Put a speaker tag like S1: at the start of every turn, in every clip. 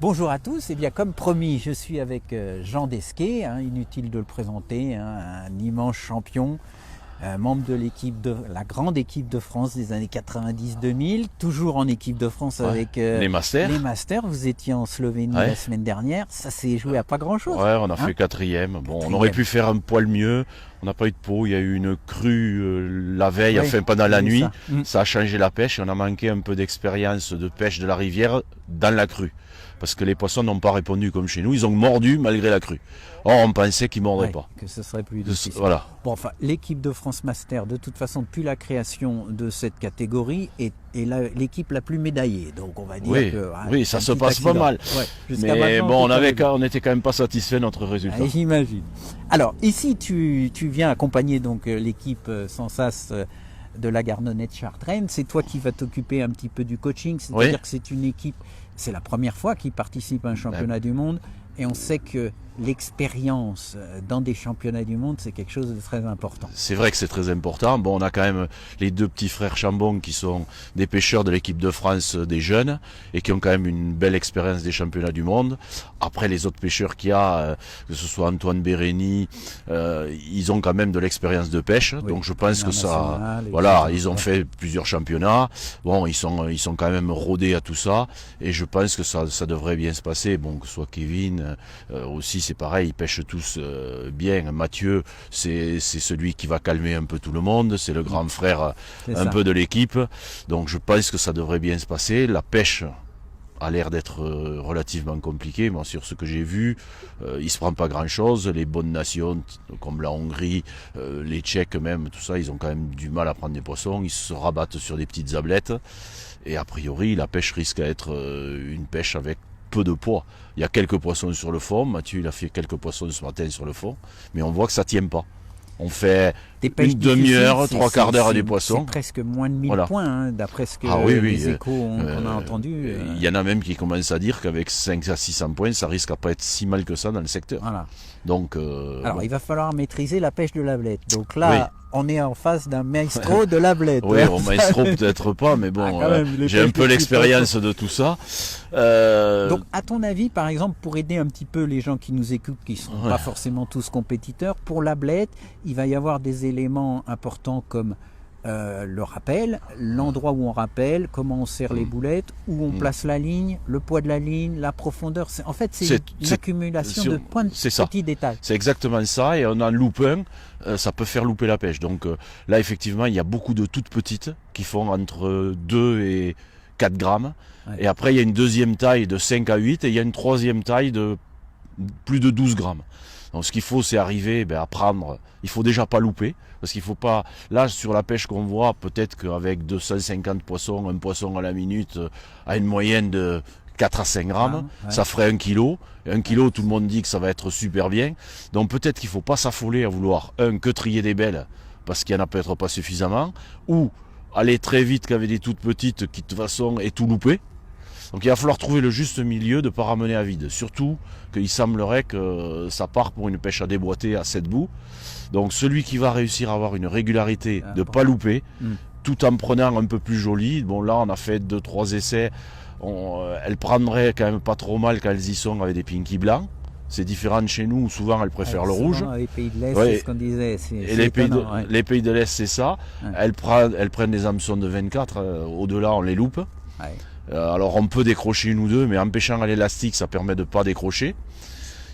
S1: Bonjour à tous, et bien comme promis, je suis avec Jean Desquet, inutile de le présenter, un immense champion, membre de la grande équipe de France des années 90-2000, toujours en équipe de France avec
S2: les Masters.
S1: Vous étiez en Slovénie la semaine dernière, ça s'est joué à pas grand chose.
S2: Ouais, on a fait quatrième. Bon, on aurait pu faire un poil mieux. On n'a pas eu de peau, il y a eu une crue la veille, enfin pendant la nuit. Ça a changé la pêche et on a manqué un peu d'expérience de pêche de la rivière dans la crue. Parce que les poissons n'ont pas répondu comme chez nous, ils ont mordu malgré la crue. Or, on pensait qu'ils ne mordraient pas.
S1: Que ce serait plus difficile.
S2: Voilà.
S1: Bon, enfin, l'équipe de France Master, de toute façon, depuis la création de cette catégorie, est l'équipe la plus médaillée. Donc, on va dire que...
S2: Oui, ça se passe pas mal. Mais bon, on n'était quand même pas satisfait de notre résultat.
S1: J'imagine. Alors, ici, tu viens accompagner donc l'équipe sans sas de la Gardonnette Chartraine. C'est toi qui vas t'occuper un petit peu du coaching. C'est-à-dire que c'est une équipe... C'est la première fois qu'ils participent à un championnat du monde et on sait que l'expérience dans des championnats du monde, c'est quelque chose de très important.
S2: C'est vrai que c'est très important. Bon, on a quand même les deux petits frères Chambon qui sont des pêcheurs de l'équipe de France des jeunes et qui ont quand même une belle expérience des championnats du monde. Après, les autres pêcheurs qu'il y a, que ce soit Antoine Bérény, ils ont quand même de l'expérience de pêche. Oui, donc je pense que ça, voilà, ils ont fait plusieurs championnats. Bon, ils sont quand même rodés à tout ça et je pense que ça devrait bien se passer. Bon, que ce soit Kevin aussi, c'est pareil, ils pêchent tous bien. Mathieu, c'est celui qui va calmer un peu tout le monde, c'est le grand frère peu de l'équipe. Donc je pense que ça devrait bien se passer. La pêche a l'air d'être relativement compliquée. Moi, sur ce que j'ai vu, il se prend pas grand-chose. Les bonnes nations, comme la Hongrie, les Tchèques même, tout ça, ils ont quand même du mal à prendre des poissons. Ils se rabattent sur des petites ablettes. Et a priori, la pêche risque à être une pêche avec peu de poids. Il y a quelques poissons sur le fond. Mathieu, il a fait quelques poissons ce matin sur le fond. Mais on voit que ça tient pas. On fait une demi-heure, trois quarts d'heure à des poissons.
S1: C'est presque moins de 1000 points, d'après ce que les échos on a entendu.
S2: Il y en a même qui commencent à dire qu'avec 5 à 600 points, ça risque à pas être si mal que ça dans le secteur.
S1: Voilà.
S2: Donc,
S1: alors, il va falloir maîtriser la pêche de l'ablette. Donc là, on est en face d'un maestro de l'ablette.
S2: Oui, au maestro peut-être pas, mais bon, j'ai un peu l'expérience de tout ça.
S1: Donc, à ton avis, par exemple, pour aider un petit peu les gens qui nous écoutent, qui ne sont pas forcément tous compétiteurs, pour l'ablette, il va y avoir des éléments importants comme le rappel, l'endroit où on rappelle, comment on serre les boulettes, où on place la ligne, le poids de la ligne, la profondeur. En fait, c'est une accumulation de points de petits détails.
S2: C'est exactement ça, et on en loupe un, ça peut faire louper la pêche. Donc là, effectivement, il y a beaucoup de toutes petites qui font entre 2 et 4 grammes. Et après, il y a une deuxième taille de 5 à 8 et il y a une troisième taille de plus de 12 grammes. Donc ce qu'il faut, c'est arriver à prendre. Il faut déjà pas louper, parce qu'il faut pas. Là, sur la pêche qu'on voit, peut-être qu'avec 250 poissons, un poisson à la minute, à une moyenne de 4 à 5 grammes, ça ferait 1 kilo. Et 1 kilo, tout le monde dit que ça va être super bien. Donc peut-être qu'il faut pas s'affoler à vouloir que trier des belles, parce qu'il y en a peut-être pas suffisamment, ou aller très vite qu'avec des toutes petites qui de toute façon est tout loupé. Donc il va falloir trouver le juste milieu de ne pas ramener à vide. Surtout qu'il semblerait que ça part pour une pêche à déboîter à 7 bouts. Donc celui qui va réussir à avoir une régularité, de ne pas louper, tout en prenant un peu plus joli. Bon là on a fait 2-3 essais. Elles prendraient quand même pas trop mal quand elles y sont avec des pinky blancs. C'est différent de chez nous où souvent elles préfèrent le rouge.
S1: Les pays de l'Est, c'est ce qu'on disait.
S2: Et les pays de l'Est, c'est ça. Elles prennent des hameçons de 24. Au-delà, on les loupe. Alors on peut décrocher une ou deux, mais en pêchant à l'élastique, ça permet de ne pas décrocher.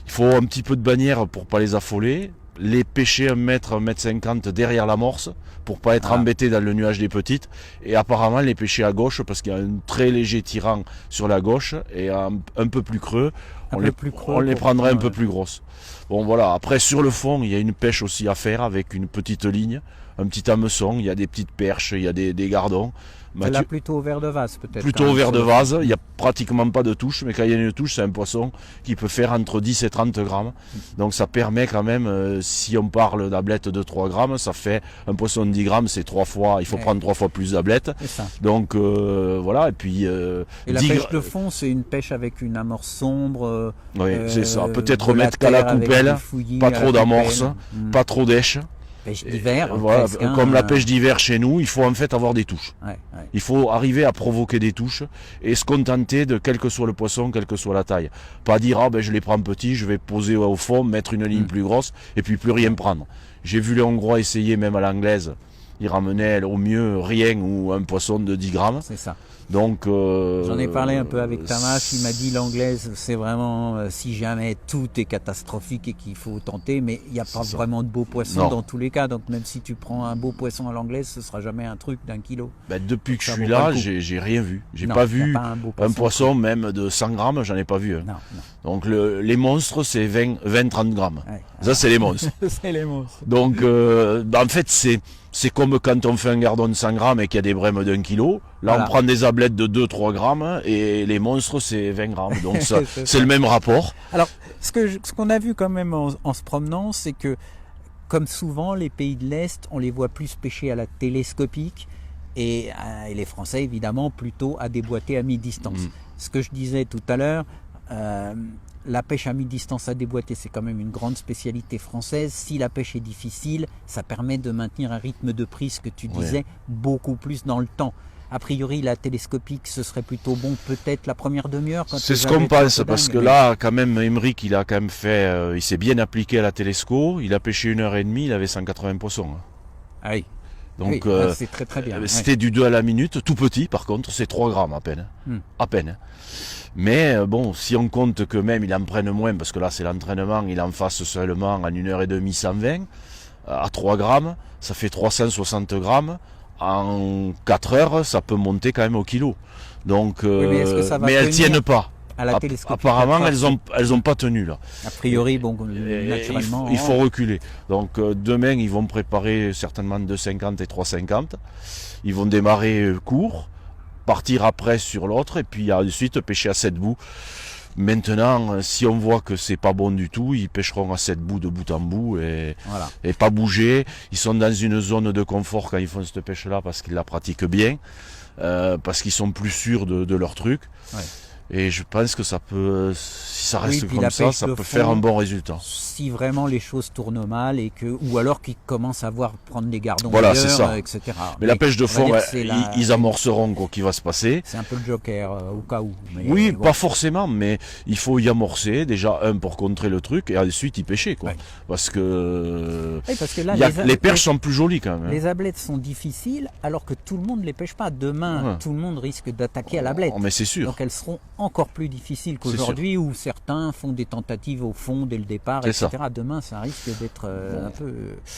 S2: Il faut un petit peu de bannière pour pas les affoler. Les pêcher 1 mètre, 1 mètre 50 derrière l'amorce pour pas être embêté dans le nuage des petites. Et apparemment les pêcher à gauche parce qu'il y a un très léger tirant sur la gauche et un peu plus creux. On les prendrait un peu plus grosses. Bon voilà, après sur le fond, il y a une pêche aussi à faire avec une petite ligne, un petit hameçon, il y a des petites perches, il y a des gardons.
S1: Là plutôt au verre de vase peut-être.
S2: Plutôt au verre de vase, il n'y a pratiquement pas de touche, mais quand il y a une touche, c'est un poisson qui peut faire entre 10 et 30 grammes. Donc ça permet quand même, si on parle d'ablette de 3 grammes, ça fait un poisson de 10 grammes, c'est 3 fois, il faut prendre 3 fois plus d'ablettes. Donc voilà, et puis...
S1: et la pêche de fond, c'est une pêche avec une amorce sombre.
S2: Oui, c'est ça, peut-être mettre qu'à la coupelle, pas trop d'amorce, pas trop d'èche.
S1: pêche d'hiver.
S2: Voilà, comme la pêche d'hiver chez nous, il faut en fait avoir des touches. Il faut arriver à provoquer des touches et se contenter de quel que soit le poisson, quelle que soit la taille. Pas dire je les prends petits, je vais poser au fond, mettre une ligne plus grosse et puis plus rien prendre. J'ai vu les Hongrois essayer même à l'anglaise. Ils ramenaient au mieux rien ou un poisson de 10 grammes.
S1: C'est ça.
S2: Donc,
S1: j'en ai parlé un peu avec Tamas, il m'a dit l'anglaise c'est vraiment si jamais tout est catastrophique et qu'il faut tenter, mais il n'y a pas vraiment de beaux poissons dans tous les cas, donc même si tu prends un beau poisson à l'anglaise, ce sera jamais un truc d'1 kilo.
S2: Depuis que je suis là, j'ai rien vu. J'ai pas vu un poisson même de 100 grammes, j'en ai pas vu.
S1: Non.
S2: Donc les monstres c'est 20-30 grammes. Ça c'est les monstres.
S1: C'est les monstres.
S2: Donc en fait c'est comme quand on fait un gardon de 100 grammes et qu'il y a des brèmes d'1 kilo. Là, on prend des ablettes de 2-3 grammes et les monstres, c'est 20 grammes. Donc, c'est le même rapport.
S1: Alors, ce qu'on a vu quand même en se promenant, c'est que, comme souvent, les pays de l'Est, on les voit plus pêcher à la télescopique et les Français, évidemment, plutôt à déboîter à mi-distance. Ce que je disais tout à l'heure, la pêche à mi-distance à déboîter, c'est quand même une grande spécialité française. Si la pêche est difficile, ça permet de maintenir un rythme de prise que tu disais beaucoup plus dans le temps. A priori, la télescopique, ce serait plutôt bon peut-être la première demi-heure.
S2: C'est ce qu'on pense, parce que là, quand même, Emmerich, il a quand même fait, il s'est bien appliqué à la télesco. Il a pêché 1h30, il avait 180 poissons.
S1: Ah oui.
S2: Donc,
S1: c'est très très bien.
S2: C'était du 2 à la minute, tout petit par contre, c'est 3 grammes à peine. À peine. Mais bon, si on compte que même il en prenne moins, parce que là c'est l'entraînement, il en fasse seulement en 1h30 120, à 3 grammes, ça fait 360 grammes. En 4 heures, ça peut monter quand même au kilo. Donc, mais elles tiennent pas.
S1: À la télescopique,
S2: apparemment, elles ont pas tenu là.
S1: A priori, bon, naturellement,
S2: il faut reculer. Donc demain, ils vont préparer certainement 2,50 et 3,50. Ils vont démarrer court, partir après sur l'autre et puis ensuite pêcher à 7 bouts. Maintenant, si on voit que c'est pas bon du tout, ils pêcheront à 7 bouts de bout en bout et pas bouger. Ils sont dans une zone de confort quand ils font cette pêche-là parce qu'ils la pratiquent bien, parce qu'ils sont plus sûrs de leur truc. Et je pense que ça peut, si ça reste comme ça peut faire un bon résultat.
S1: Si vraiment les choses tournent mal et ou alors qu'ils commencent à prendre des gardons
S2: ailleurs,
S1: etc.
S2: Mais la pêche de fond, ils amorceront quoi qu'il va se passer.
S1: C'est un peu le joker au cas où.
S2: Mais pas forcément, mais il faut y amorcer déjà pour contrer le truc et ensuite y pêcher quoi. Parce que
S1: là,
S2: les perches sont plus jolies quand même.
S1: Les ablettes sont difficiles alors que tout le monde ne les pêche pas. Demain, tout le monde risque d'attaquer à l'ablette.
S2: Mais c'est sûr.
S1: Donc elles seront encore plus difficiles qu'aujourd'hui où certains font des tentatives au fond dès le départ, etc. Demain, ça risque d'être un peu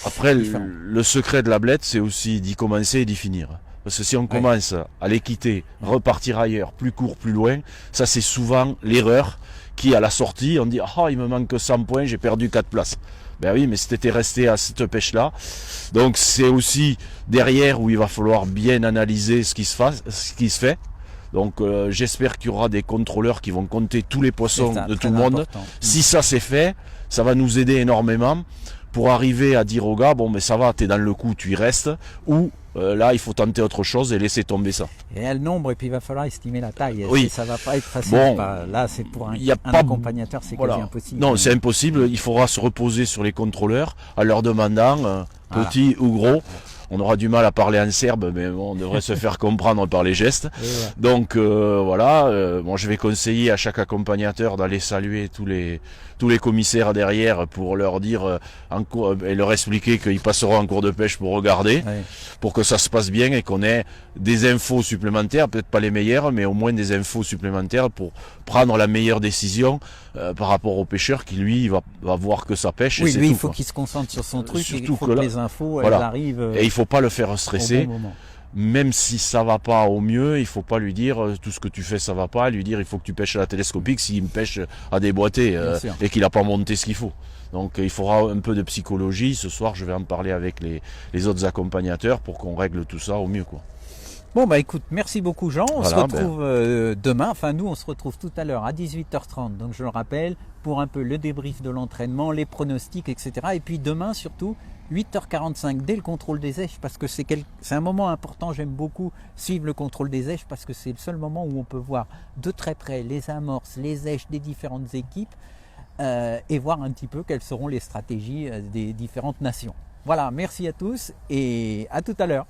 S2: Après, le secret de l'ablette, c'est aussi d'y commencer et d'y finir. Parce que si on commence à les quitter, repartir ailleurs, plus court, plus loin, ça c'est souvent l'erreur qui, à la sortie, on dit « Ah, il me manque 100 points, j'ai perdu 4 places ». Ben oui, mais si t'étais resté à cette pêche-là, donc c'est aussi derrière où il va falloir bien analyser ce qui se fait. Donc j'espère qu'il y aura des contrôleurs qui vont compter tous les poissons de tout le monde. Si ça c'est fait, ça va nous aider énormément pour arriver à dire aux gars, bon mais ça va, t'es dans le coup, tu y restes, ou là il faut tenter autre chose et laisser tomber ça.
S1: Et il y a le nombre et puis il va falloir estimer la taille. Ça va pas être facile.
S2: Bon,
S1: là c'est pour un accompagnateur, c'est quasi impossible.
S2: Non, c'est impossible, il faudra se reposer sur les contrôleurs en leur demandant petit ou gros. On aura du mal à parler en serbe, mais bon, on devrait se faire comprendre par les gestes. Donc je vais conseiller à chaque accompagnateur d'aller saluer tous les commissaires derrière pour leur dire et leur expliquer qu'ils passeront en cours de pêche pour regarder, pour que ça se passe bien et qu'on ait des infos supplémentaires, peut-être pas les meilleures, mais au moins des infos supplémentaires pour prendre la meilleure décision par rapport au pêcheur qui lui va voir que ça pêche.
S1: Oui, lui il faut qu'il se concentre sur son truc, il faut que les infos elles arrivent.
S2: Et il faut pas le faire stresser. Même si ça va pas au mieux, il faut pas lui dire tout ce que tu fais ça va pas, lui dire il faut que tu pêches à la télescopique s'il me pêche à déboîter et qu'il a pas monté ce qu'il faut. Donc il faudra un peu de psychologie. Ce soir je vais en parler avec les autres accompagnateurs pour qu'on règle tout ça au mieux quoi.
S1: Bon bah écoute, merci beaucoup Jean, on se retrouve demain, nous on se retrouve tout à l'heure à 18h30, donc je le rappelle, pour un peu le débrief de l'entraînement, les pronostics, etc. Et puis demain surtout, 8h45 dès le contrôle des éches, parce que c'est un moment important, j'aime beaucoup suivre le contrôle des éches, parce que c'est le seul moment où on peut voir de très près les amorces, les éches des différentes équipes, et voir un petit peu quelles seront les stratégies des différentes nations. Voilà, merci à tous et à tout à l'heure.